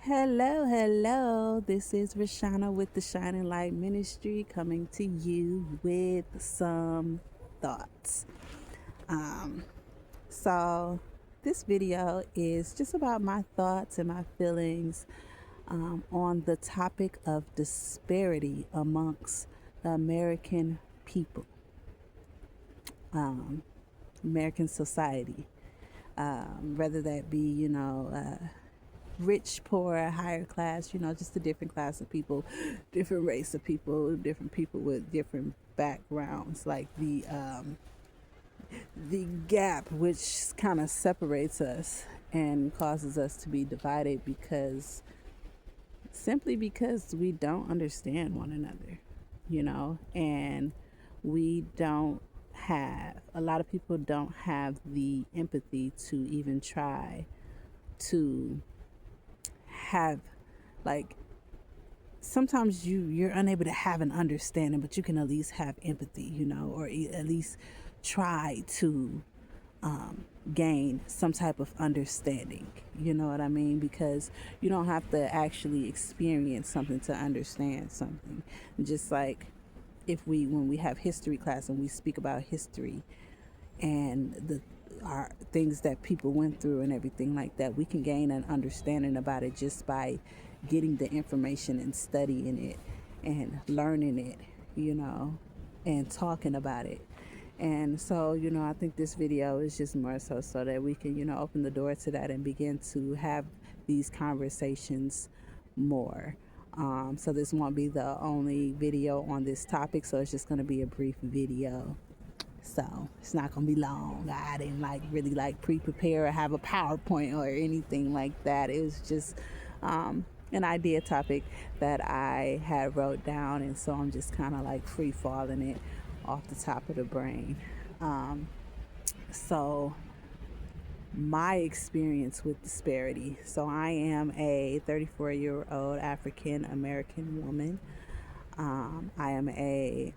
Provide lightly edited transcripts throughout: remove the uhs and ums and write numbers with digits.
Hello, hello. This is Rashana with the Shining Light Ministry coming to you with some thoughts. Um, so, this video is just about my thoughts and my feelings on the topic of disparity amongst the American people, American society. Whether that be, rich, poor, higher class, just a different class of people, different race of people, different people with different backgrounds. Like the gap which kind of separates us and causes us to be divided because simply because we don't understand one another, and we don't have a lot of people don't have the empathy to even try to have like sometimes you're unable to have an understanding, but you can at least have empathy, or at least try to gain some type of understanding. You know what I mean? Because you don't have to actually experience something to understand something. Just like if when we have history class and we speak about history and the our things that people went through and everything like that, we can gain an understanding about it just by getting the information and studying it and learning it, and talking about it. And so, I think this video is just more so that we can, open the door to that and begin to have these conversations more. So this won't be the only video on this topic, so it's just going to be a brief video. So it's not gonna be long. I didn't really pre-prepare or have a PowerPoint or anything like that. It was just an idea topic that I had wrote down, and so I'm just kind of like free falling it off the top of the brain. So my experience with disparity. So I am a 34-year-old African American woman. I am a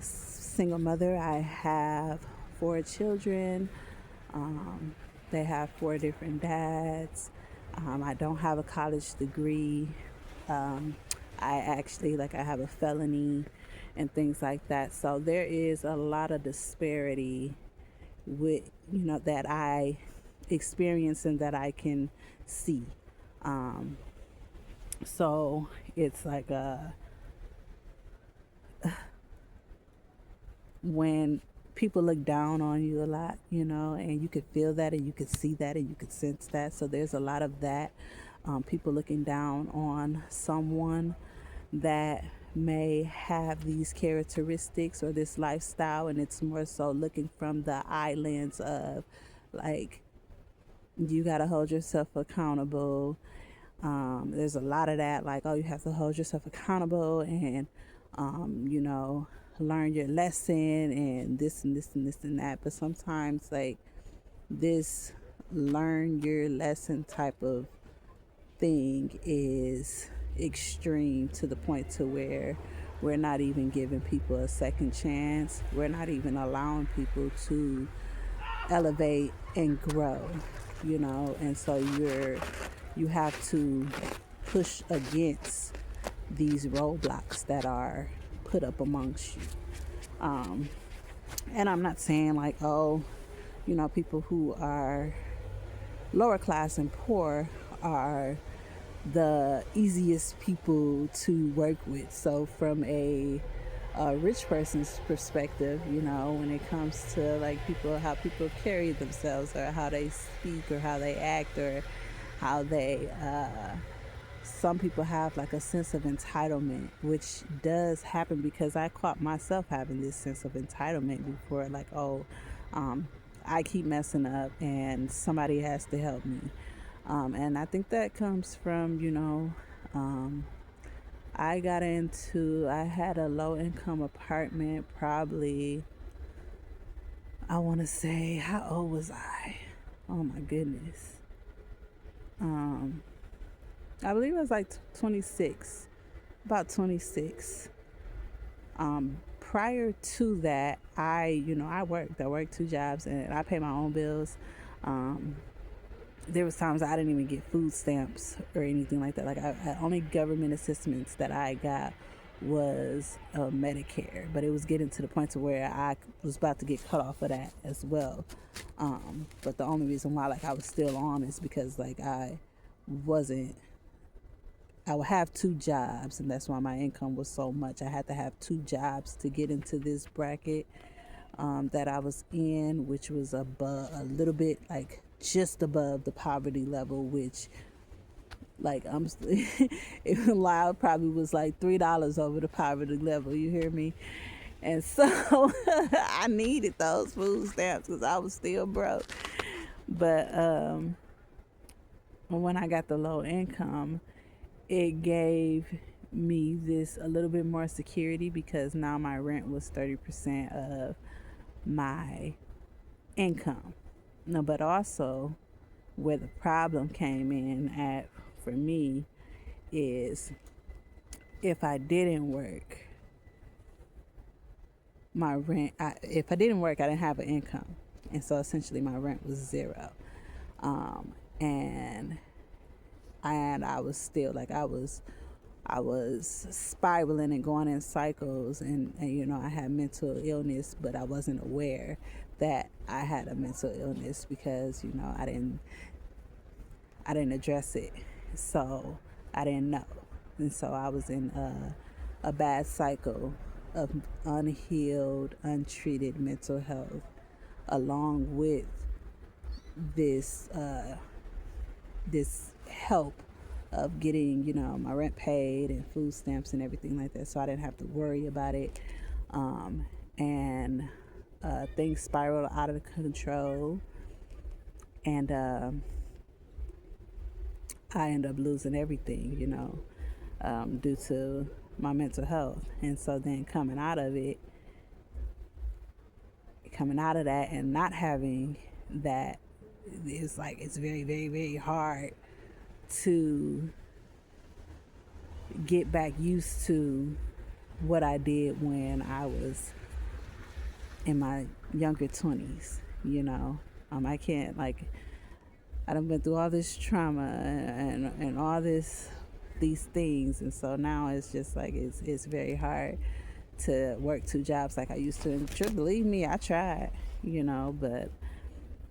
single mother. I have 4 children. They have 4 different dads. I don't have a college degree. I actually, I have a felony and things like that. So there is a lot of disparity with, that I experience and that I can see. So it's like when people look down on you a lot, and you could feel that and you could see that and you could sense that. So there's a lot of that. People looking down on someone that may have these characteristics or this lifestyle, and it's more so looking from the eye lens of like, you got to hold yourself accountable. There's a lot of that, like, oh, you have to hold yourself accountable and, learn your lesson and this and this and this and that. But sometimes, like, this learn your lesson type of thing is extreme to the point to where we're not even giving people a second chance. We're not even allowing people to elevate and grow, and so you have to push against these roadblocks that are put up amongst you. And I'm not saying like, oh, people who are lower class and poor are the easiest people to work with. So from a rich person's perspective, when it comes to like people, how people carry themselves or how they speak or how they act or how they some people have like a sense of entitlement, which does happen because I caught myself having this sense of entitlement before, like, oh, I keep messing up and somebody has to help me. And I think that comes from, I had a low income apartment, probably, I want to say, how old was I? Oh my goodness. I believe I was like 26, about 26. Prior to that, I worked 2 jobs and I pay my own bills. there was times I didn't even get food stamps or anything like that. Like only government assistance that I got was Medicare, but it was getting to the point to where I was about to get cut off of that as well. But the only reason why like I was still on is because like wasn't I would have two jobs, and that's why my income was so much. I had to have two jobs to get into this bracket that I was in, which was above a little bit, like just above the poverty level, which like it loud probably was like $3 over the poverty level. You hear me? And so I needed those food stamps because I was still broke. But when I got the low income, it gave me this a little bit more security because now my rent was 30% of my income. No, but also where the problem came in at for me is if I didn't work, my rent, if I didn't work, I didn't have an income. And so essentially my rent was zero. And I was still like I was spiraling and going in cycles, and you know I had mental illness, but I wasn't aware that I had a mental illness because you know I didn't address it, so I didn't know, and so I was in a bad cycle of unhealed, untreated mental health, along with this this help of getting, you know, my rent paid and food stamps and everything like that. So I didn't have to worry about it. And things spiraled out of control. And I ended up losing everything, you know, due to my mental health. And so then coming out of that and not having that, it's like, it's very, very, very hard to get back used to what I did when I was in my younger 20s, you know. I can't, like, I done been through all this trauma and all these things, and so now it's just like it's very hard to work two jobs like I used to. And believe me, I tried, you know, but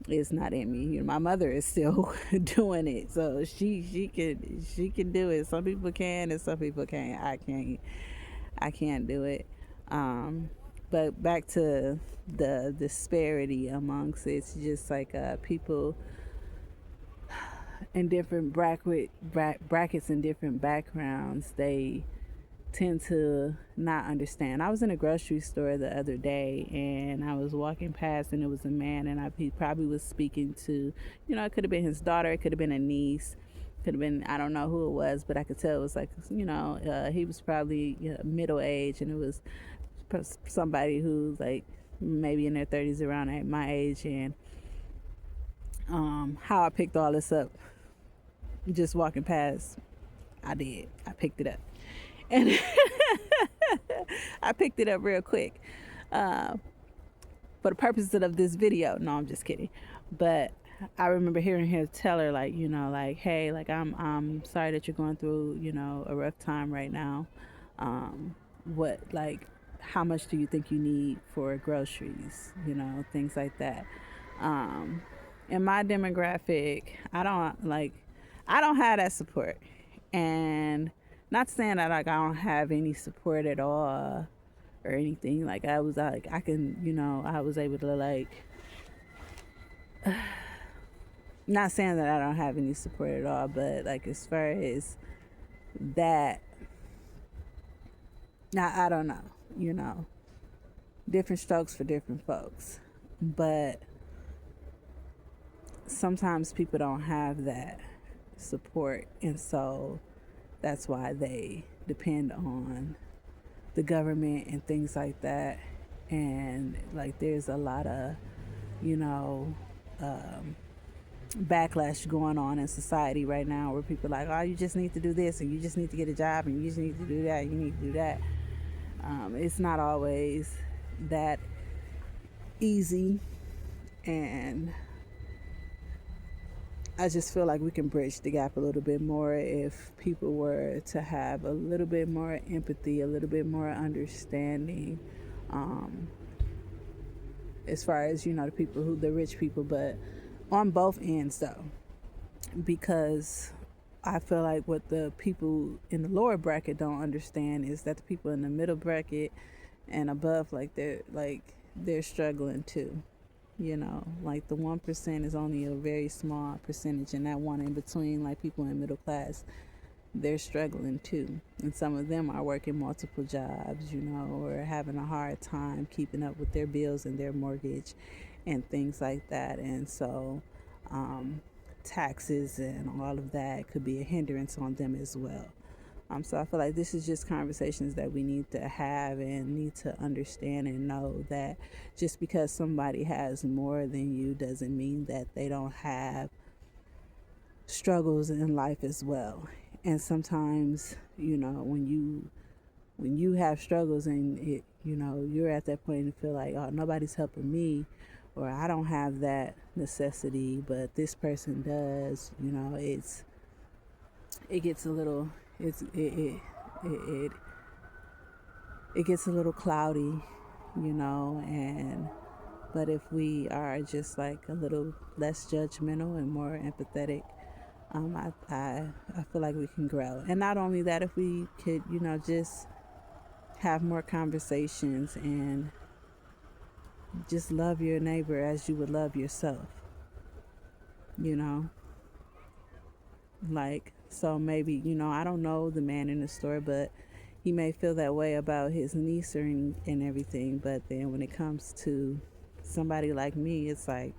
it's not in me. You know, my mother is still doing it, so she can do it. Some people can, and some people can't. I can't do it. But back to the disparity amongst it's just like people in different brackets and different backgrounds, they tend to not understand. I was in a grocery store the other day and I was walking past and it was a man, and he probably was speaking to, you know, it could have been his daughter, it could have been a niece, could have been, I don't know who it was, but I could tell it was like, you know, he was probably, you know, middle age, and it was somebody who's like maybe in their 30s around my age. And how I picked all this up just walking past, I picked it up. And I picked it up real quick for the purposes of this video. No, I'm just kidding. But I remember hearing her tell her, like, you know, like, hey, like, I'm sorry that you're going through, you know, a rough time right now. How much do you think you need for groceries? You know, things like that. In my demographic, I don't have that support. And not saying that like I don't have any support at all or anything. Like I was like I can, you know, I was able to like not saying that I don't have any support at all, but like as far as that, I don't know, you know, different strokes for different folks. But sometimes people don't have that support, and so that's why they depend on the government and things like that. And like there's a lot of, you know, backlash going on in society right now where people are like, oh, you just need to do this, and you just need to get a job, and you just need to do that, you need to do that. It's not always that easy. And I just feel like we can bridge the gap a little bit more if people were to have a little bit more empathy, a little bit more understanding, um, as far as, the people the rich people, but on both ends though, because I feel like what the people in the lower bracket don't understand is that the people in the middle bracket and above, they're struggling too. Like the 1% is only a very small percentage, and that one in between, like people in middle class, they're struggling too. And some of them are working multiple jobs, or having a hard time keeping up with their bills and their mortgage and things like that. And so, taxes and all of that could be a hindrance on them as well. So I feel like this is just conversations that we need to have and need to understand and know that just because somebody has more than you doesn't mean that they don't have struggles in life as well. And sometimes, when you have struggles and you're at that point and feel like, oh, nobody's helping me, or I don't have that necessity, but this person does, it gets a little it's it it gets a little cloudy, and but if we are just like a little less judgmental and more empathetic, I feel like we can grow. And not only that, if we could, just have more conversations and just love your neighbor as you would love yourself, you know like, so maybe, I don't know the man in the store, but he may feel that way about his niece and everything. But then when it comes to somebody like me, it's like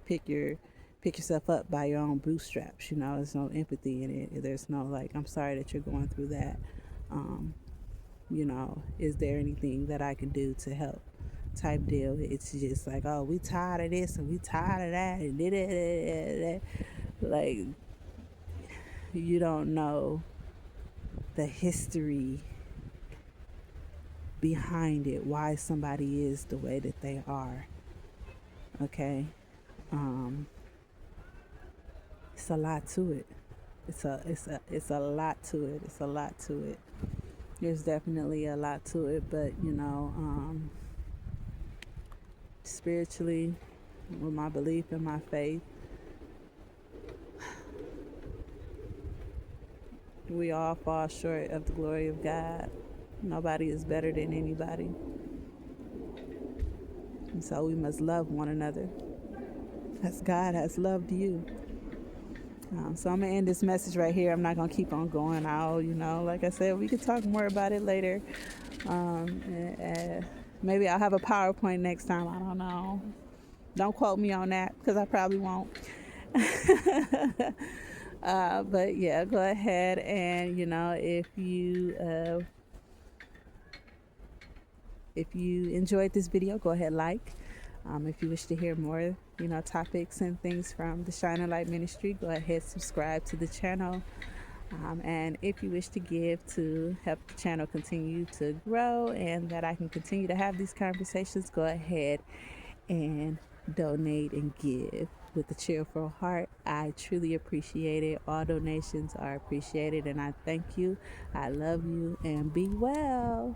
pick your pick yourself up by your own bootstraps. There's no empathy in it. There's no like, I'm sorry that you're going through that. um is there anything that I can do to help, type deal. It's just like, oh, we tired of this and we tired of that and da-da-da-da-da. Like, you don't know the history behind it, why somebody is the way that they are. Okay. um it's a lot to it. It's a lot to it. It's a lot to it. There's definitely a lot to it. But spiritually, with my belief and my faith, we all fall short of the glory of God. Nobody is better than anybody. And so we must love one another as God has loved you. So I'm going to end this message right here. I'm not going to keep on going out. Like I said, we could talk more about it later. Maybe I'll have a PowerPoint next time. I don't know. Don't quote me on that because I probably won't. But yeah, go ahead and, if you enjoyed this video, go ahead, like. If you wish to hear more, topics and things from the Shining Light Ministry, go ahead, subscribe to the channel. And if you wish to give to help the channel continue to grow and that I can continue to have these conversations, go ahead and donate and give with a cheerful heart. I truly appreciate it. All donations are appreciated, and I thank you. I love you, and be well.